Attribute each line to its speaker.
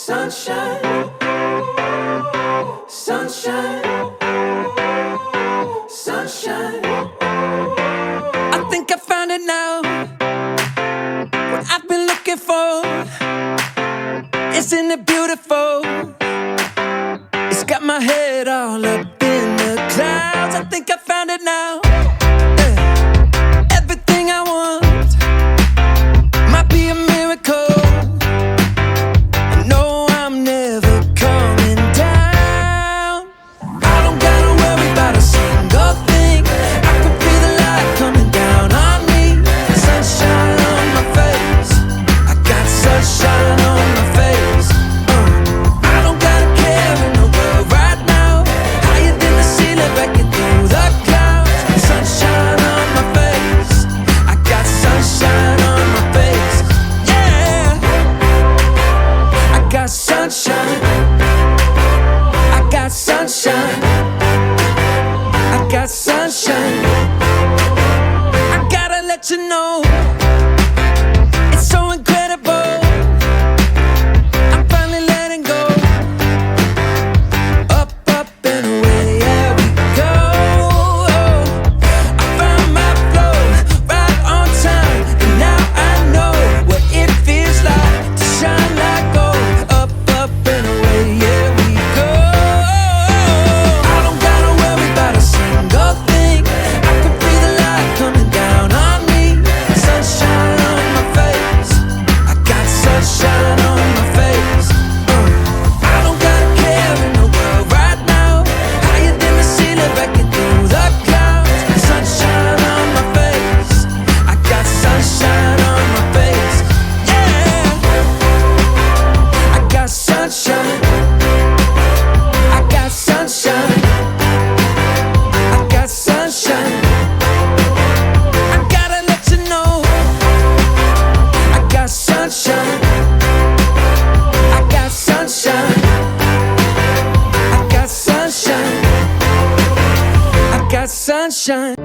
Speaker 1: Sunshine, sunshine, sunshine. I think I found it now. What I've been looking for. Isn't it beautiful? It's got my head all up in the clouds. I think I found it now. Everything I want might be a miracle. I know I'm never coming down. I don't gotta worry about a single thing. I can feel the light coming down on me. Sunshine on my face. I got sunshine on my face. I don't gotta care in the world right now. Higher than the ceiling, breaking through the clouds. Sunshine on my face. I got sunshine on my face. Yeah, I got sunshine. I got sunshine. I got sunshine. I gotta let you know, it's so incredible. I'm finally letting go. Up, up and away, yeah we go. I found my flow right on time, and now I know what it feels like to shine like gold. Up, up and away, yeah we go. I don't gotta worry about a single thing. I can feel the light coming down on me. Sunshine on my face. I got sunshine on my face. I don't gotta care in the world right now. Higher than the ceiling, breaking through the clouds. Sunshine on my face. I got sunshine on my face. Yeah, I got sunshine. I got sunshine. I got sunshine. I gotta let you know, I got sunshine. I got sunshine. I got sunshine. I got sunshine.